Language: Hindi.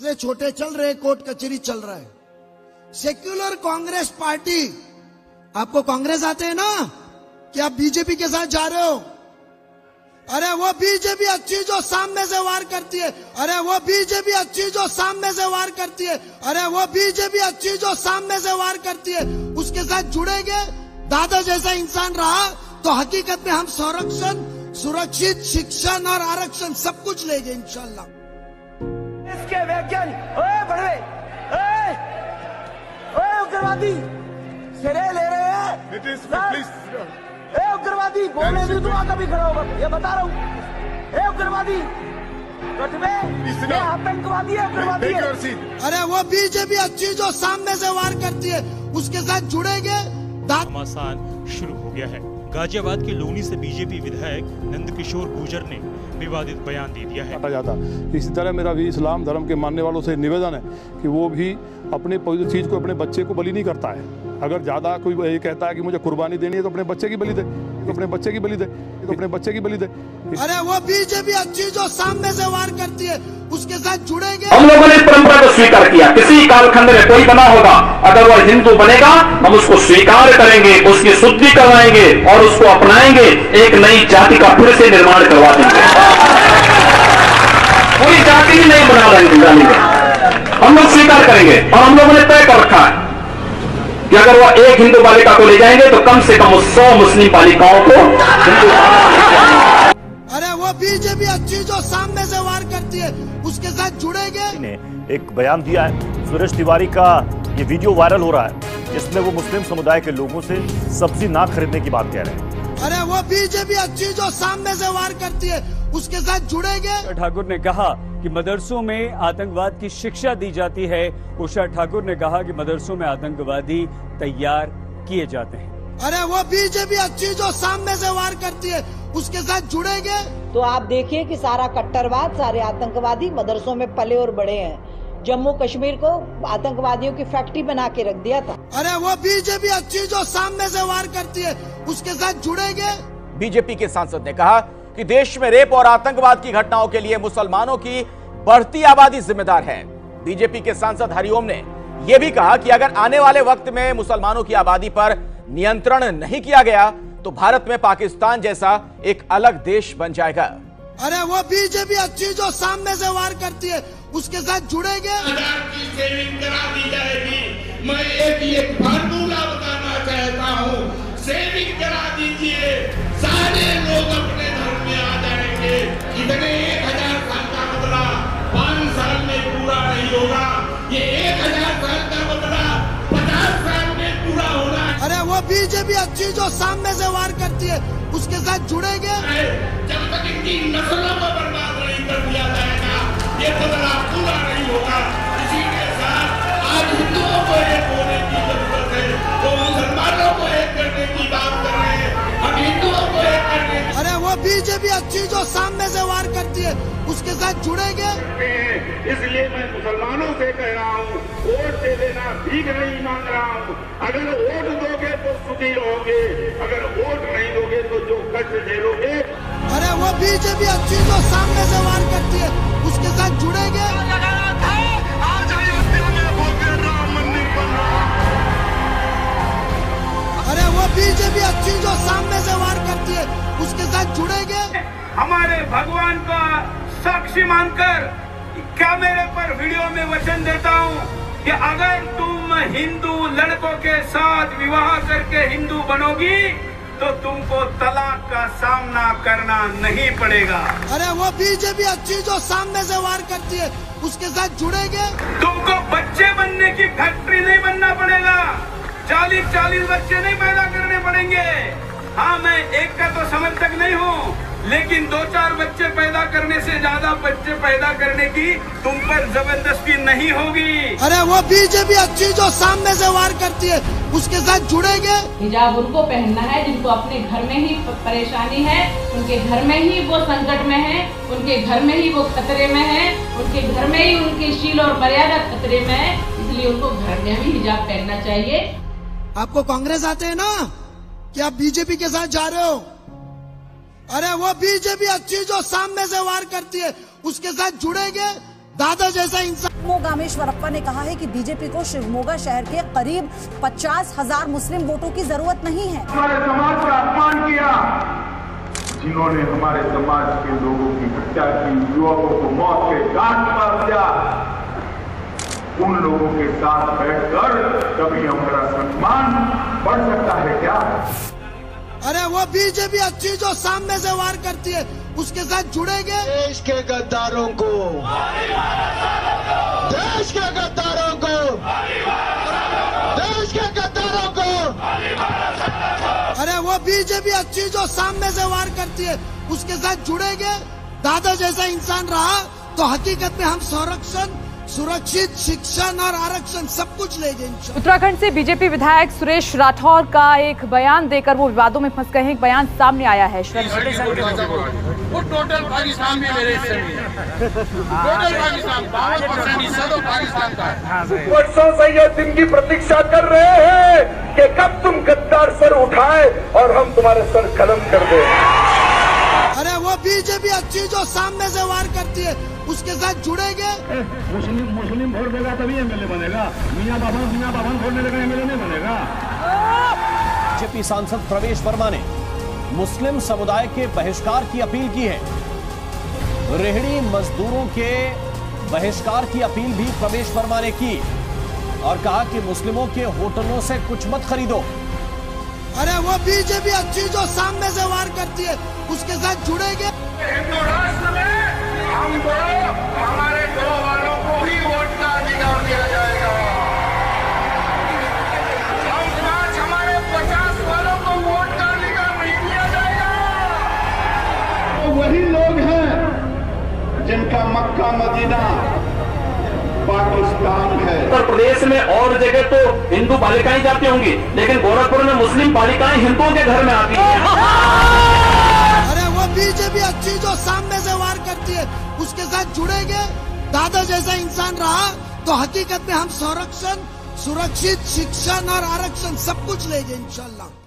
फैसले छोटे चल रहे, कोर्ट कचहरी चल रहा है। सेक्युलर कांग्रेस पार्टी, आपको कांग्रेस आते हैं ना कि आप बीजेपी के साथ जा रहे हो? अरे वो बीजेपी अच्छी जो सामने से वार करती है, अरे वो बीजेपी अच्छी जो सामने से वार करती है, अरे वो बीजेपी अच्छी जो सामने से वार करती है, उसके साथ जुड़ेंगे। दादा जैसा इंसान रहा तो हकीकत में हम संरक्षण, सुरक्षित शिक्षण और आरक्षण सब कुछ लेंगे इंशाल्लाह। इसके वैज्ञानिक उग्रवादी सिरे ले रहे हैं। उग्रवादी बोलने भी दुआ कभी खड़ा होगा, ये बता रहा हूँ। उग्रवादी आतंकवादी है, उग्रवादी है। अरे वो बीजेपी अच्छी जो सामने से वार करती है, उसके साथ जुड़ेंगे। घमासान शुरू हो गया है। गाजियाबाद के लोनी से बीजेपी विधायक नंदकिशोर गुर्जर ने विवादित बयान दे दिया है। इसी तरह मेरा भी इस्लाम धर्म के मानने वालों से निवेदन है कि वो भी अपने चीज को, अपने बच्चे को बलि नहीं करता है। अगर ज्यादा कोई ये कहता है कि मुझे कुर्बानी देनी है तो अपने बच्चे की बलि दे, अपने बच्चे की बलि दे, अपने बच्चे की बलि दे। अरे वो बीजेपी अच्छी जो सामने से वार करती है, उसके साथ जुड़ेंगे। हम लोगों ने परंपरा को स्वीकार किया। किसी कालखंड में कोई बना होगा, अगर वह हिंदू बनेगा हम उसको स्वीकार करेंगे, उसकी शुद्धि करवाएंगे और उसको अपनाएंगे। एक नई जाति का फिर से निर्माण करवा देंगे। कोई जाति भी नहीं बना देंगे, हम लोग स्वीकार करेंगे। और हम लोगों ने तय कर रखा है कि अगर वह एक हिंदू बालिका को ले जाएंगे तो कम से कम 100 मुस्लिम बालिकाओं को हिंदू। अरे वो बीजेपी अच्छी जो सामने से वार करती है, उसके साथ जुड़ेंगे। ने एक बयान दिया है। सुरेश तिवारी का ये वीडियो वायरल हो रहा है, जिसमें वो मुस्लिम समुदाय के लोगों से सब्जी ना खरीदने की बात कह रहे हैं। अरे वो बीजेपी अच्छी जो सामने से वार करती है, उसके साथ जुड़ेंगे। ठाकुर ने कहा कि मदरसों में आतंकवाद की शिक्षा दी जाती है। उषा ठाकुर ने कहा कि मदरसों में आतंकवादी तैयार किए जाते हैं। अरे वो बीजेपी अच्छी जो सामने से वार करती है, उसके साथ जुड़ेंगे। तो आप देखिए कि सारा कट्टरवाद, सारे आतंकवादी मदरसों में पले और बड़े हैं। जम्मू कश्मीर को आतंकवादियों की फैक्ट्री बना के रख दिया था। अरे वो बीजेपी अच्छी जो सामने से वार करती है, उसके साथ जुड़ेंगे। बीजेपी के सांसद ने कहा कि देश में रेप और आतंकवाद की घटनाओं के लिए मुसलमानों की बढ़ती आबादी जिम्मेदार है। बीजेपी के सांसद हरिओम ने यह भी कहा कि अगर आने वाले वक्त में मुसलमानों की आबादी पर नियंत्रण नहीं किया गया तो भारत में पाकिस्तान जैसा एक अलग देश बन जाएगा। अरे वो बीजेपी अच्छी जो सामने से वार करती है, उसके साथ जुड़ेंगे। सेविंग करा दी जाएगी। मैं एक फार्मूला बताना चाहता हूँ, सेविंग करा दीजिए, सारे लोग अपने धर्म में आ जाएंगे। इतने 1000 साल का बदला 5 साल में पूरा नहीं होगा। ये 1000 साल का बदला 50 साल में पूरा होना। अरे वो बीजेपी अच्छी जो सामने से वार करती है, उसके साथ जुड़ेंगे। जब तक इनकी नस्लों को बर्बाद नहीं कर दिया जाएगा, ये बदला पूरा नहीं होगा। इसी के साथ आज हिंदुओं को एक होने की जरूरत है, तो मुसलमानों को एक करने की बात कर रहे हैं। हम हिंदुओं को एक करने की। अरे वो बीजेपी अच्छी जो सामने से वार करती है, उसके साथ जुड़ेंगे। इसलिए मैं मुसलमानों से कह रहा हूँ, वोट दे देना, भीख नहीं मांग रहा हूँ। अगर वोट दोगे तो सुखी रहोगे, अगर वोट नहीं दोगे तो जो कष्ट झेलोगे। अरे वो बीजेपी अच्छी जो सामने से वार करती है, उसके साथ जुड़ेंगे। अरे वो बीजेपी अच्छी जो सामने से वार करती है, उसके साथ जुड़ेंगे। हमारे भगवान का साक्षी मानकर कैमरे पर वीडियो में वचन देता हूँ कि अगर तुम हिंदू लड़कों के साथ विवाह करके हिंदू बनोगी तो तुमको तलाक का सामना करना नहीं पड़ेगा। अरे वो बीजेपी अच्छी जो सामने से वार करती है, उसके साथ जुड़ेंगे। तुमको बच्चे बनने की फैक्ट्री नहीं बनना पड़ेगा। 40 बच्चे नहीं पैदा करने पड़ेंगे। हाँ, मैं एक का तो समर्थक नहीं हूँ, लेकिन 2-4 बच्चे पैदा करने से ज्यादा बच्चे पैदा करने की तुम पर जबरदस्ती नहीं होगी। अरे वो बीजेपी अच्छी जो सामने से वार करती है, उसके साथ जुड़ेंगे। हिजाब उनको पहनना है जिनको अपने घर में ही परेशानी है, उनके घर में ही वो संकट में है, उनके घर में ही वो खतरे में है, उनके घर में ही उनकी शील और मर्यादा खतरे में है, इसलिए उनको घर में ही हिजाब पहनना चाहिए। आपको कांग्रेस आते हैं ना कि आप बीजेपी के साथ जा रहे हो? अरे वो बीजेपी अच्छी जो सामने से वार करती है, उसके साथ जुड़ेंगे। दादा जैसा इंसान मोगामेश्वरप्पा ने कहा है कि बीजेपी को शिवमोगा शहर के करीब 50,000 मुस्लिम वोटों की जरूरत नहीं है। हमारे समाज का अपमान किया, जिन्होंने हमारे समाज के लोगों की हत्या की, युवकों को मौत के घाट उतार दिया, उन लोगों के साथ बैठकर कभी हमारा सम्मान बढ़ सकता है क्या? अरे वो बीजेपी अच्छी जो सामने से वार करती है उसके साथ जुड़ेंगे। देश के गद्दारों को, देश के गद्दारों को, देश के गद्दारों को। अरे वो बीजेपी अच्छी जो सामने से वार करती है उसके साथ जुड़ेंगे। दादा जैसा इंसान रहा तो हकीकत में हम संरक्षण, सुरक्षित शिक्षण और आरक्षण सब कुछ लेंगे। उत्तराखंड से बीजेपी विधायक सुरेश राठौर का एक बयान देकर वो विवादों में फंस गए हैं। एक बयान सामने आया है। वो टोटल पाकिस्तान में मेरे हिस्से में है। टोटल पाकिस्तान 52% हिस्सा तो पाकिस्तान का है। वर्षों से ये दिन की प्रतीक्षा कर रहे हैं कि कब तुम गद्दार सर उठाए और हम तुम्हारे सर कलम कर दें। अरे वो बीजेपी अच्छी जो सामने से वार करती है उसके साथ जुड़ेंगे। मुस्लिम वोट देगा तभी एमएलए बनेगा। मियां बाबन वोट देगा एमएलए नहीं बनेगा। बीजेपी सांसद प्रवेश वर्मा ने मुस्लिम समुदाय के बहिष्कार की अपील की है। रेहड़ी मजदूरों के बहिष्कार की अपील भी प्रवेश वर्मा ने की और कहा कि मुस्लिमों के होटलों से कुछ मत खरीदो। अरे वो बीजेपी अच्छी जो सामने से वार करती है उसके साथ जुड़ेंगे। हिंदू राष्ट्र में हमको हमारे 2 वालों को ही वोट का अधिकार दिया जाएगा। हम आज हमारे 50 वालों को वोट का अधिकार नहीं दिया जाएगा। तो वही लोग हैं जिनका मक्का मदीना पाकिस्तान है। उत्तर प्रदेश में और जगह तो हिंदू बालिकाएं जाती होंगी, लेकिन गोरखपुर में मुस्लिम बालिकाएं हिंदुओं के घर में आती हैं। अरे वो बीजेपी अच्छी जो सामने से वार करती है उसके साथ जुड़ेंगे। दादा जैसा इंसान रहा तो हकीकत में हम संरक्षण, सुरक्षित शिक्षण और आरक्षण सब कुछ लेंगे इंशाल्लाह।